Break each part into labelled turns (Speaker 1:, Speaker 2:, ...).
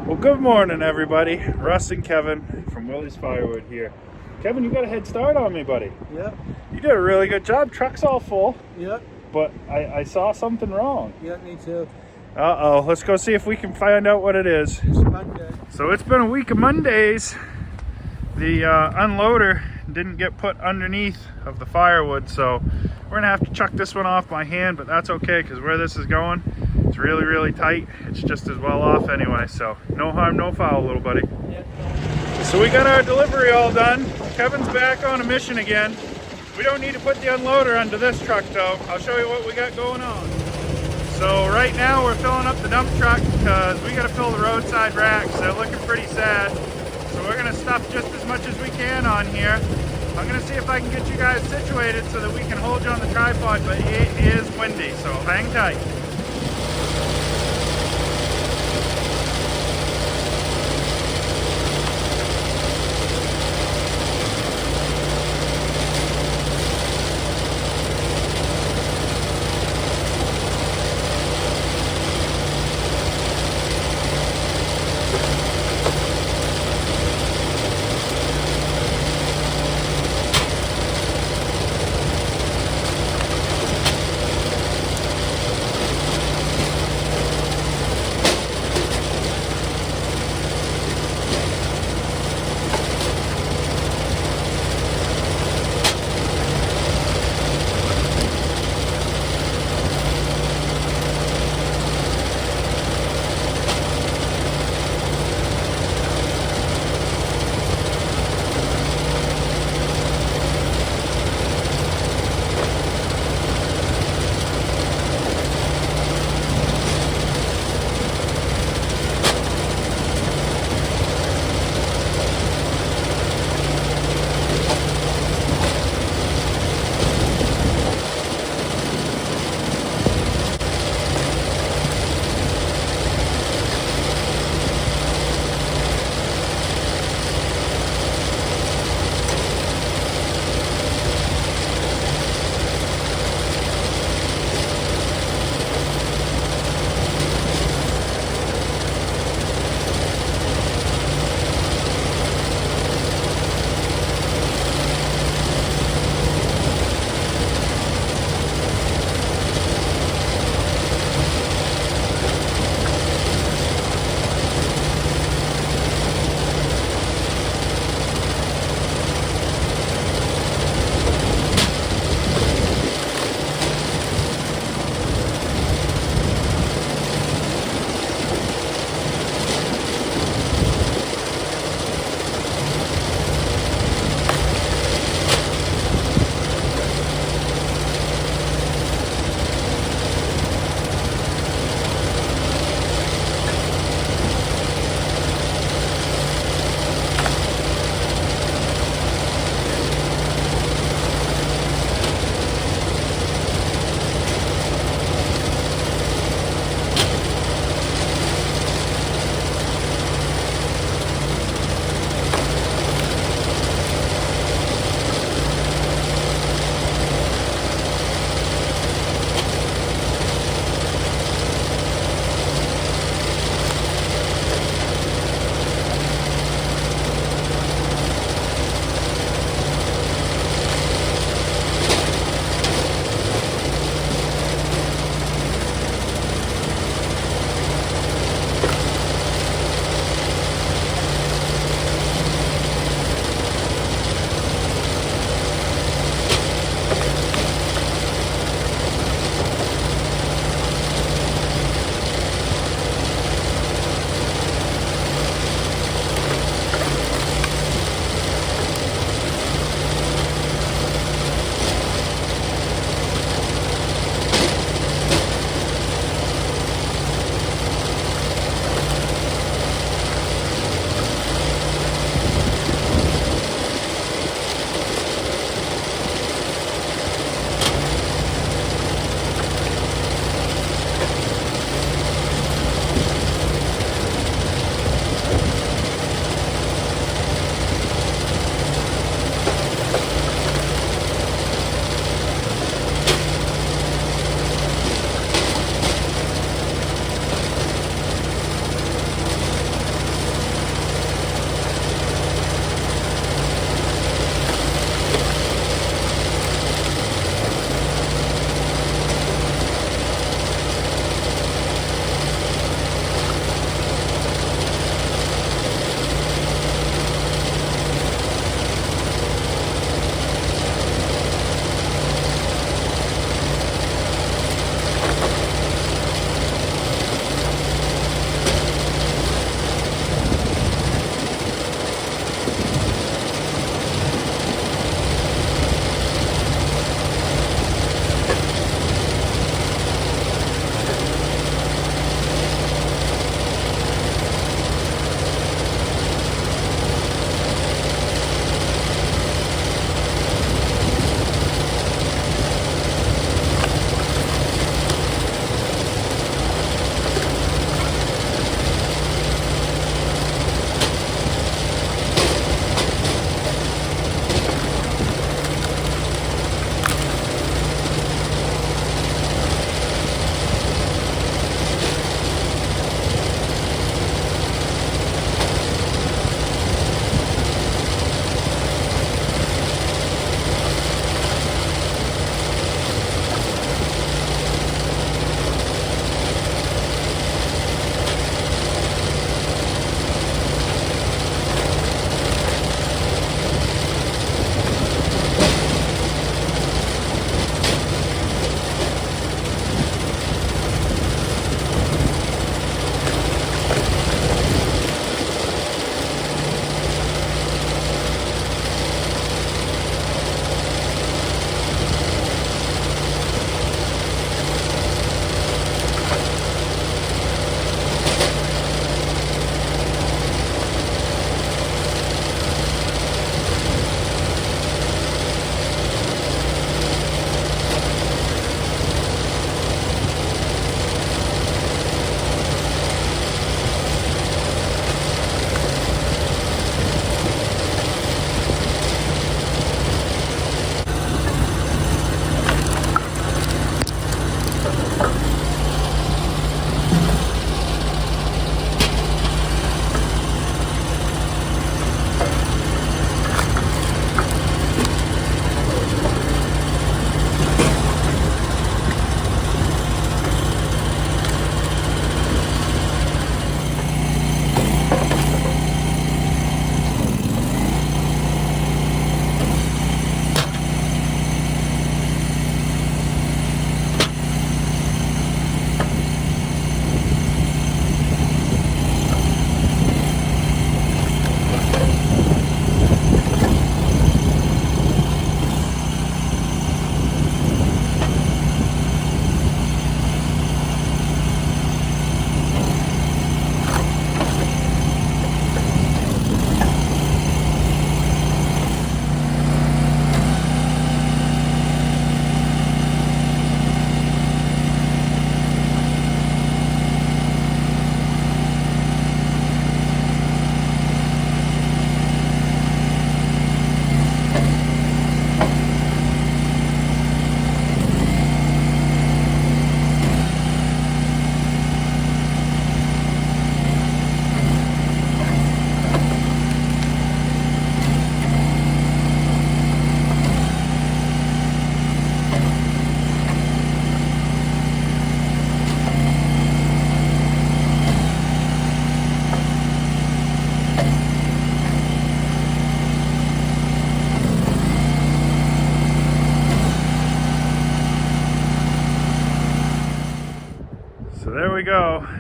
Speaker 1: Well, good morning, everybody. Russ and Kevin from Willie's Firewood here. Kevin, you got a head start on me, buddy.
Speaker 2: Yep.
Speaker 1: You did a really good job. Truck's all full.
Speaker 2: Yep.
Speaker 1: But I saw something wrong.
Speaker 2: Yep, me too.
Speaker 1: Uh-oh. Let's go see if we can find out what it is.
Speaker 2: It's Monday.
Speaker 1: So it's been a week of Mondays. The unloader didn't get put underneath of the firewood, so we're going to have to chuck this one off by hand, but that's okay because where this is going, it's really, really tight. It's just as well off anyway, so no harm, no foul, little buddy.
Speaker 2: Yep.
Speaker 1: So we got our delivery all done. Kevin's back on a mission again. We don't need to put the unloader under this truck though. I'll show you what we got going on. So right now we're filling up the dump truck because we got to fill the roadside racks. They're looking pretty sad. So we're going to stuff just as much as we can on here. I'm going to see if I can get you guys situated so that we can hold you on the tripod, but it is windy, so hang tight.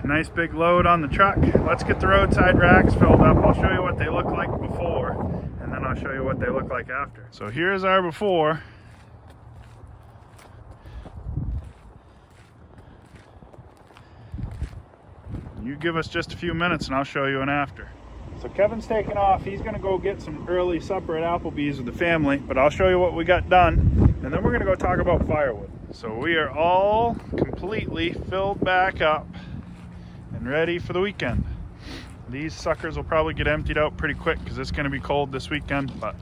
Speaker 1: Nice big load on the truck. Let's get the roadside racks filled up. I'll show you what they look like before, and then I'll show you what they look like after. So here's our before. You give us just a few minutes and I'll show you an after. So Kevin's taking off. He's gonna go get some early supper at Applebee's with the family, but I'll show you what we got done, and then we're gonna go talk about firewood. So we are all completely filled back up and ready for the weekend. These suckers will probably get emptied out pretty quick because it's gonna be cold this weekend, but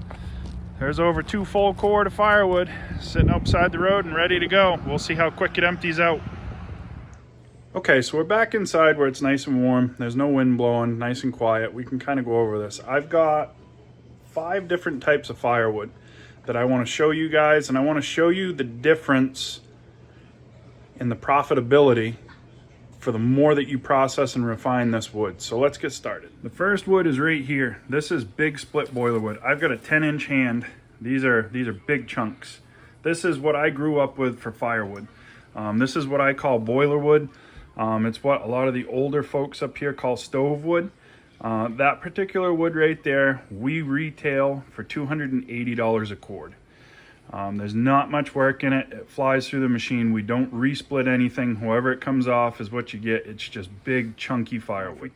Speaker 1: there's over 2 full cord of firewood sitting outside the road and ready to go. We'll see how quick it empties out. Okay, so we're back inside where it's nice and warm. There's no wind blowing, nice and quiet. We can kind of go over this. I've got 5 different types of firewood that I want to show you guys, and I want to show you the difference in the profitability for the more that you process and refine this wood. So let's get started. The first wood is right here. This is big split boiler wood. I've got a 10-inch hand. These are big chunks. This is what I grew up with for firewood. This is what I call boiler wood. It's what a lot of the older folks up here call stove wood. That particular wood right there, we retail for $280 a cord. There's not much work in it. It flies through the machine. We don't resplit anything. However it comes off is what you get. It's just big, chunky firewood.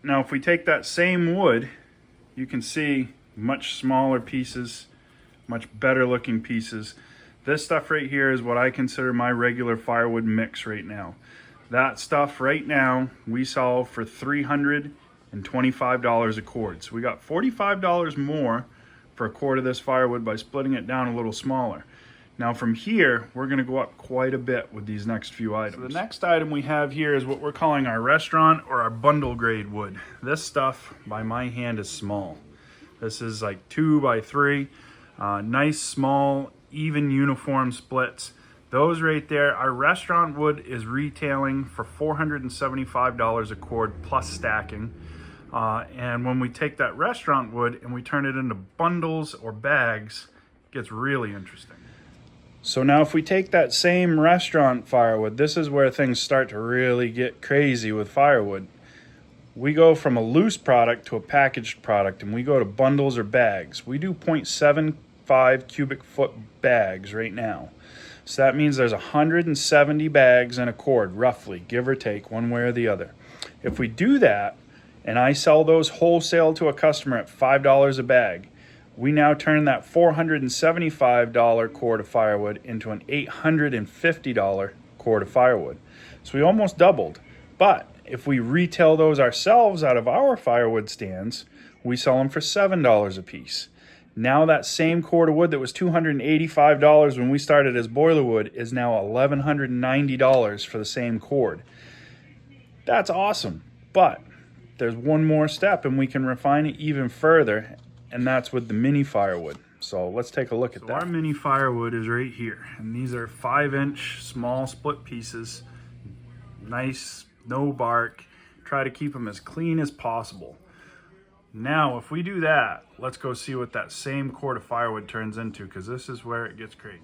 Speaker 1: If we take that same wood, you can see much smaller pieces, much better looking pieces. This stuff right here is what I consider my regular firewood mix right now. That stuff right now we sell for $325 a cord. So we got $45 more for a cord of this firewood by splitting it down a little smaller. Now from here, we're gonna go up quite a bit with these next few items. So the next item we have here is what we're calling our restaurant or our bundle grade wood. This stuff by my hand is small. This is like 2 by 3, nice, small, even uniform splits. Those right there, our restaurant wood is retailing for $475 a cord plus stacking. And when we take that restaurant wood and we turn it into bundles or bags, it gets really interesting. So now if we take that same restaurant firewood, this is where things start to really get crazy with firewood. We go from a loose product to a packaged product, and we go to bundles or bags. We do 0.75 cubic foot bags right now. So that means there's 170 bags in a cord, roughly, give or take, one way or the other. If we do that, and I sell those wholesale to a customer at $5 a bag, we now turn that $475 cord of firewood into an $850 cord of firewood. So we almost doubled. But if we retail those ourselves out of our firewood stands, we sell them for $7 a piece. Now that same cord of wood that was $285 when we started as boiler wood is now $1,190 for the same cord. That's awesome, but there's one more step and we can refine it even further, and that's with the mini firewood. So let's take a look at that. Our mini firewood is right here, and these are 5-inch small split pieces. Nice, no bark. Try to keep them as clean as possible. Now, if we do that, let's go see what that same cord of firewood turns into, because this is where it gets crazy.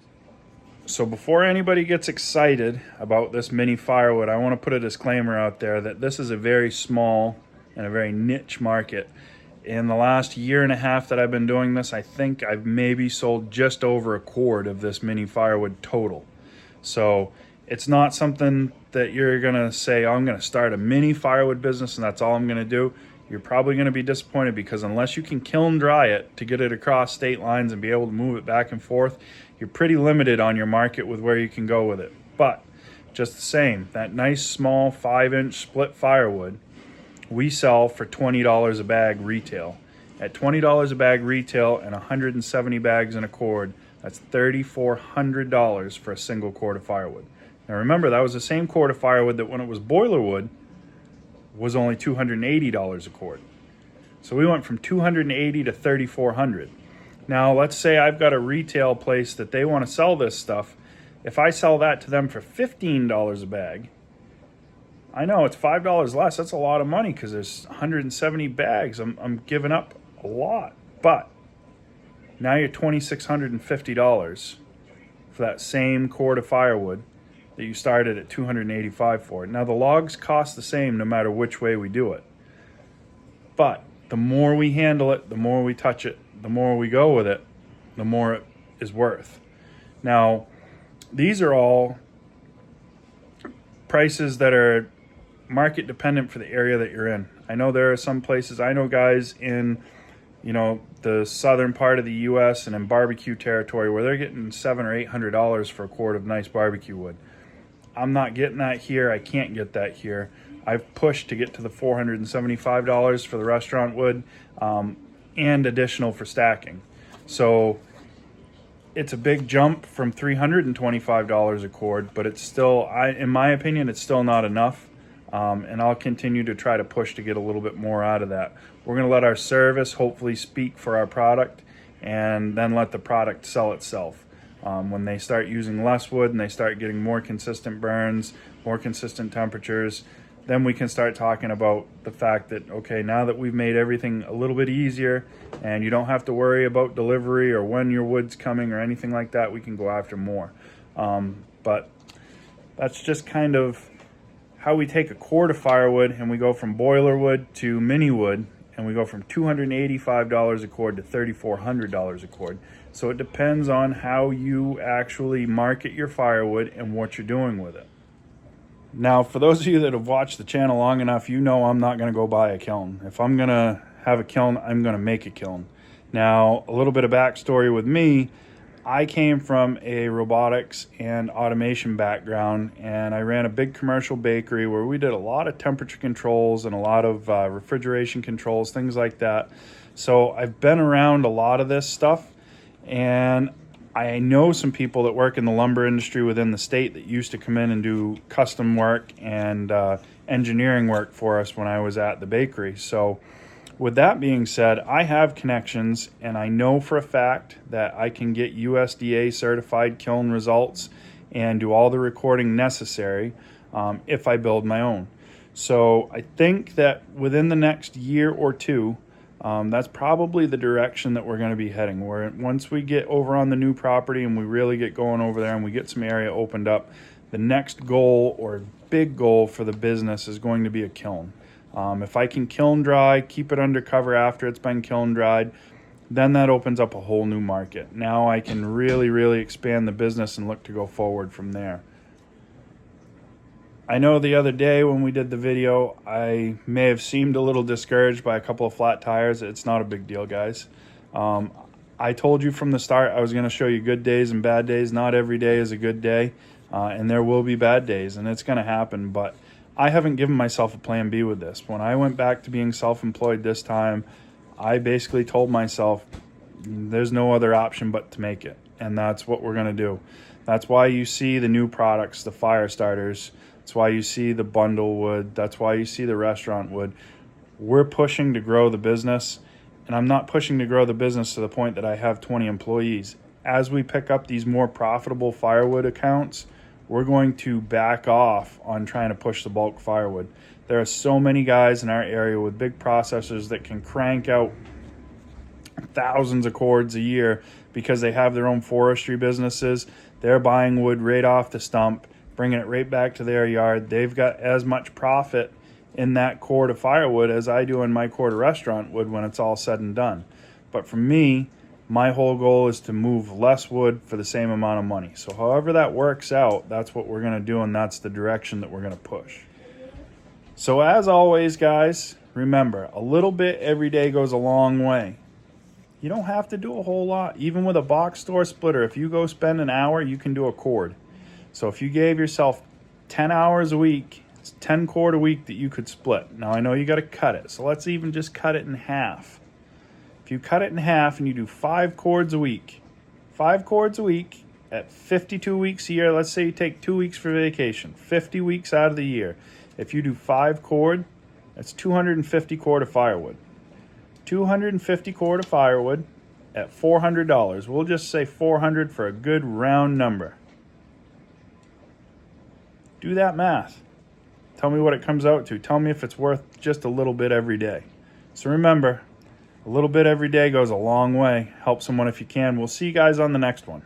Speaker 1: So before anybody gets excited about this mini firewood, I want to put a disclaimer out there that this is a very small and a very niche market. In the last 1.5 years that I've been doing this, I think I've maybe sold just over a cord of this mini firewood total. So it's not something that you're going to say, oh, I'm going to start a mini firewood business and that's all I'm going to do. You're probably going to be disappointed, because unless you can kiln dry it to get it across state lines and be able to move it back and forth, you're pretty limited on your market with where you can go with it. But just the same, that nice small 5-inch split firewood, we sell for $20 a bag retail. At $20 a bag retail and 170 bags in a cord, that's $3,400 for a single cord of firewood. Now remember, that was the same cord of firewood that when it was boiler wood was only $280 a cord. So we went from $280 to $3,400. Now let's say I've got a retail place that they want to sell this stuff. If I sell that to them for $15 a bag, I know it's $5 less. That's a lot of money because there's 170 bags. I'm giving up a lot. But now you're $2,650 for that same cord of firewood that you started at $285 for. Now the logs cost the same no matter which way we do it. But the more we handle it, the more we touch it, the more we go with it, the more it is worth. Now, these are all prices that are market dependent for the area that you're in. I know there are some places, I know guys in, the southern part of the US and in barbecue territory where they're getting $700 or $800 for a cord of nice barbecue wood. I'm not getting that here. I can't get that here. I've pushed to get to the $475 for the restaurant wood and additional for stacking. So it's a big jump from $325 a cord, but it's still, in my opinion, it's still not enough. And I'll continue to try to push to get a little bit more out of that. We're going to let our service hopefully speak for our product and then let the product sell itself. When they start using less wood and they start getting more consistent burns, more consistent temperatures, then we can start talking about the fact that, okay, now that we've made everything a little bit easier and you don't have to worry about delivery or when your wood's coming or anything like that, we can go after more. But that's just kind of how we take a cord of firewood and we go from boiler wood to mini wood, and we go from $285 a cord to $3,400 a cord. So it depends on how you actually market your firewood and what you're doing with it. Now, for those of you that have watched the channel long enough, you know I'm not going to go buy a kiln. If I'm going to have a kiln, I'm going to make a kiln. Now, a little bit of backstory with me. I came from a robotics and automation background, and I ran a big commercial bakery where we did a lot of temperature controls and a lot of refrigeration controls, things like that. So I've been around a lot of this stuff, and I know some people that work in the lumber industry within the state that used to come in and do custom work and engineering work for us when I was at the bakery. So with that being said, I have connections, and I know for a fact that I can get USDA certified kiln results and do all the recording necessary if I build my own. So I think that within the next year or two, that's probably the direction that we're going to be heading. Once we get over on the new property and we really get going over there and we get some area opened up, the next goal or big goal for the business is going to be a kiln. If I can kiln dry, keep it under cover after it's been kiln dried, then that opens up a whole new market. Now I can really, really expand the business and look to go forward from there. I know the other day when we did the video, I may have seemed a little discouraged by a couple of flat tires. It's not a big deal, guys. I told you from the start I was going to show you good days and bad days. Not every day is a good day, and there will be bad days, and it's going to happen, but I haven't given myself a plan B with this. When I went back to being self-employed this time, I basically told myself there's no other option but to make it, and that's what we're going to do. That's why you see the new products, the fire starters. That's why you see the bundle wood. That's why you see the restaurant wood. We're pushing to grow the business, and I'm not pushing to grow the business to the point that I have 20 employees. As we pick up these more profitable firewood accounts, we're going to back off on trying to push the bulk firewood. There are so many guys in our area with big processors that can crank out thousands of cords a year because they have their own forestry businesses. They're buying wood right off the stump, bringing it right back to their yard. They've got as much profit in that cord of firewood as I do in my cord of restaurant wood when it's all said and done. But for me, my whole goal is to move less wood for the same amount of money. So however that works out, that's what we're going to do, and that's the direction that we're going to push. So as always, guys, remember, a little bit every day goes a long way. You don't have to do a whole lot. Even with a box store splitter, if you go spend an hour, you can do a cord. So if you gave yourself 10 hours a week, it's 10 cord a week that you could split. Now I know you got to cut it, so let's even just cut it in half. If you cut it in half and you do 5 cords a week, 5 cords a week at 52 weeks a year, let's say you take 2 weeks for vacation, 50 weeks out of the year. If you do 5 cord, that's 250 cord of firewood. 250 cord of firewood at $400. We'll just say $400 for a good round number. Do that math. Tell me what it comes out to. Tell me if it's worth just a little bit every day. So remember, a little bit every day goes a long way. Help someone if you can. We'll see you guys on the next one.